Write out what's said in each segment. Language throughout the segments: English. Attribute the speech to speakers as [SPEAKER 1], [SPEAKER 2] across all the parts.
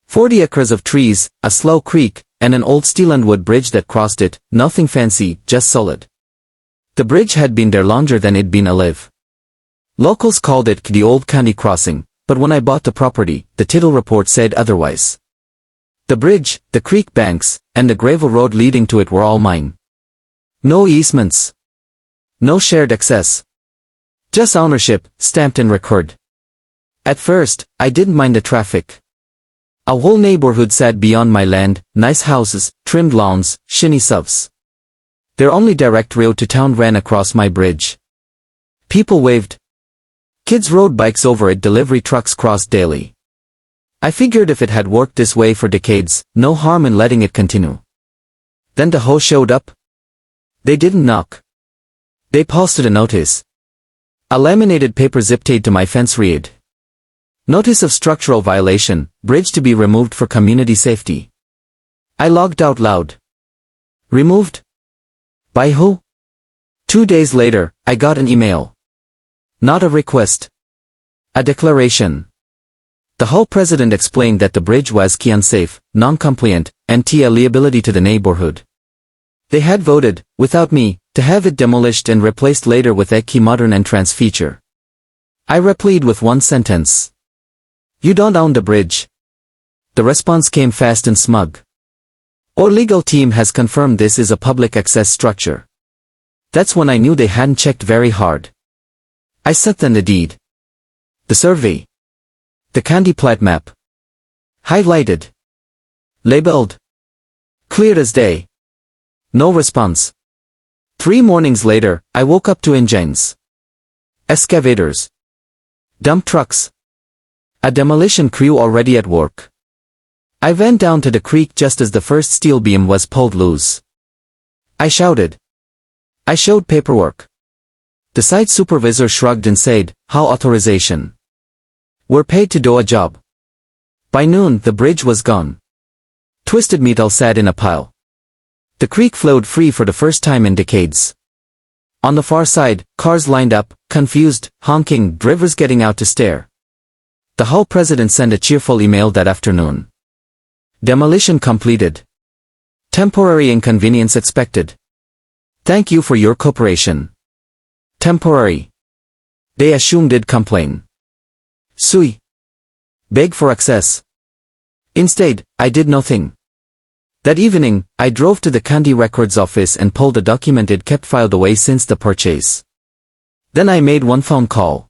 [SPEAKER 1] 40 acres of trees, a slow creek, and an old steel and wood bridge that crossed it, nothing fancy, just solid. The bridge had been there longer than it'd been alive. Locals called it the old county crossing, but when I bought the property, the title report said otherwise. The bridge, the creek banks, and the gravel road leading to it were all mine. No easements. No shared access. Just ownership, stamped and recorded. At first, I didn't mind the traffic. A whole neighborhood sat beyond my land, nice houses, trimmed lawns, shiny subs. Their only direct road to town ran across my bridge. People waved. Kids rode bikes over it, delivery trucks crossed daily. I figured if it had worked this way for decades, no harm in letting it continue. Then the HOA showed up. They didn't knock. They posted a notice. A laminated paper zip-tied to my fence read: Notice of structural violation, bridge to be removed for community safety. I logged out loud. Removed? By who? 2 days later, I got an email. Not a request. A declaration. The HOA president explained that the bridge was unsafe, non-compliant, and a liability to the neighborhood. They had voted, without me, to have it demolished and replaced later with a key modern entrance feature. I replied with one sentence. You don't own the bridge. The response came fast and smug. Our legal team has confirmed this is a public access structure. That's when I knew they hadn't checked very hard. I sent them the deed. The survey. The county plat map. Highlighted. Labeled. Clear as day. No response. 3 mornings later, I woke up to engines. Excavators. Dump trucks. A demolition crew already at work. I went down to the creek just as the first steel beam was pulled loose. I shouted. I showed paperwork. The site supervisor shrugged and said, How authorization? We're paid to do a job. By noon, the bridge was gone. Twisted metal sat in a pile. The creek flowed free for the first time in decades. On the far side, cars lined up, confused, honking, drivers getting out to stare. The HOA president sent a cheerful email that afternoon. Demolition completed. Temporary inconvenience expected. Thank you for your cooperation. Temporary. They assumed I'd complain. Sui. Beg for access. Instead, I did nothing. That evening, I drove to the county records office and pulled a document I'd kept filed away since the purchase. Then I made one phone call.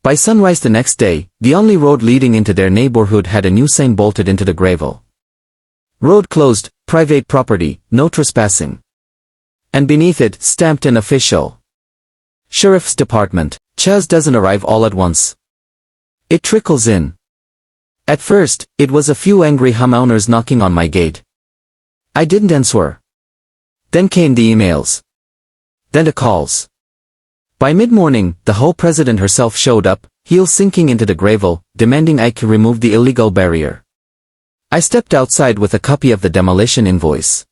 [SPEAKER 1] By sunrise the next day, the only road leading into their neighborhood had a new sign bolted into the gravel. Road closed, private property, no trespassing. And beneath it, stamped an official. Sheriff's Department. Chaz doesn't arrive all at once. It trickles in. At first, it was a few angry homeowners knocking on my gate. I didn't answer. Then came the emails. Then the calls. By mid-morning, the HOA president herself showed up, heels sinking into the gravel, demanding I could remove the illegal barrier. I stepped outside with a copy of the demolition invoice.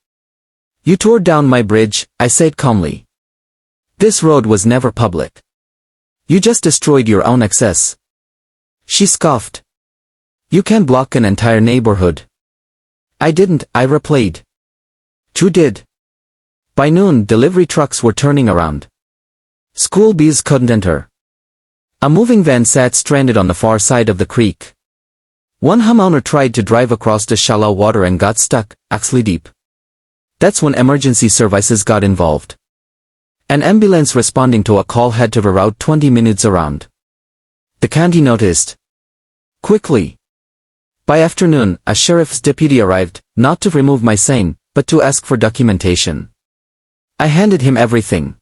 [SPEAKER 1] You tore down my bridge, I said calmly. This road was never public. You just destroyed your own access. She scoffed. You can't block an entire neighborhood. I didn't, I replied. You did. By noon, delivery trucks were turning around. School bees couldn't enter. A moving van sat stranded on the far side of the creek. One homeowner tried to drive across the shallow water and got stuck, ankle deep. That's when emergency services got involved. An ambulance responding to a call had to reroute 20 minutes around. The county noticed. Quickly. By afternoon, a sheriff's deputy arrived, not to remove my sign, but to ask for documentation. I handed him everything.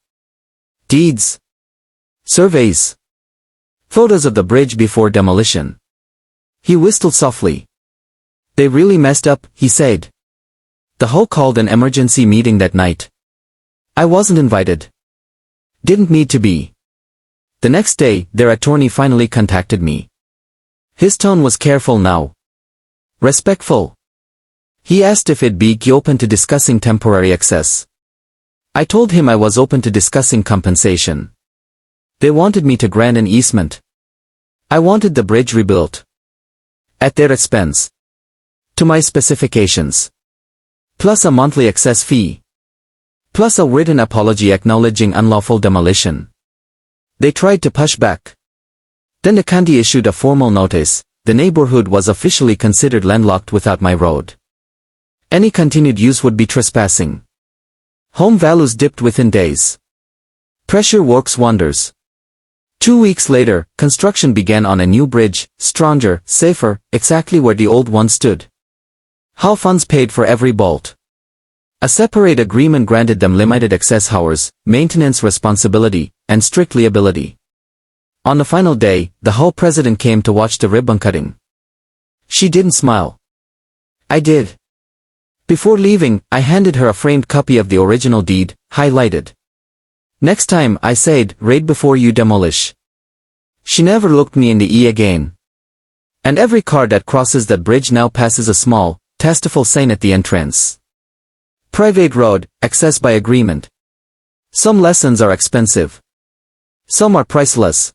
[SPEAKER 1] Deeds. Surveys. Photos of the bridge before demolition. He whistled softly. They really messed up, he said. The HOA called an emergency meeting that night. I wasn't invited. Didn't need to be. The next day, their attorney finally contacted me. His tone was careful now. Respectful. He asked if it'd be open to discussing temporary access. I told him I was open to discussing compensation. They wanted me to grant an easement. I wanted the bridge rebuilt. At their expense. To my specifications. Plus a monthly excess fee. Plus a written apology acknowledging unlawful demolition. They tried to push back. Then the county issued a formal notice. The neighborhood was officially considered landlocked without my road. Any continued use would be trespassing. Home values dipped within days. Pressure works wonders. 2 weeks later, construction began on a new bridge, stronger, safer, exactly where the old one stood. HOA funds paid for every bolt. A separate agreement granted them limited access hours, maintenance responsibility, and strict liability. On the final day, the HOA president came to watch the ribbon cutting. She didn't smile. I did. Before leaving, I handed her a framed copy of the original deed, highlighted. Next time, I said, read before you demolish. She never looked me in the eye again. And every car that crosses that bridge now passes a small, tasteful sign at the entrance. Private road, access by agreement. Some lessons are expensive. Some are priceless.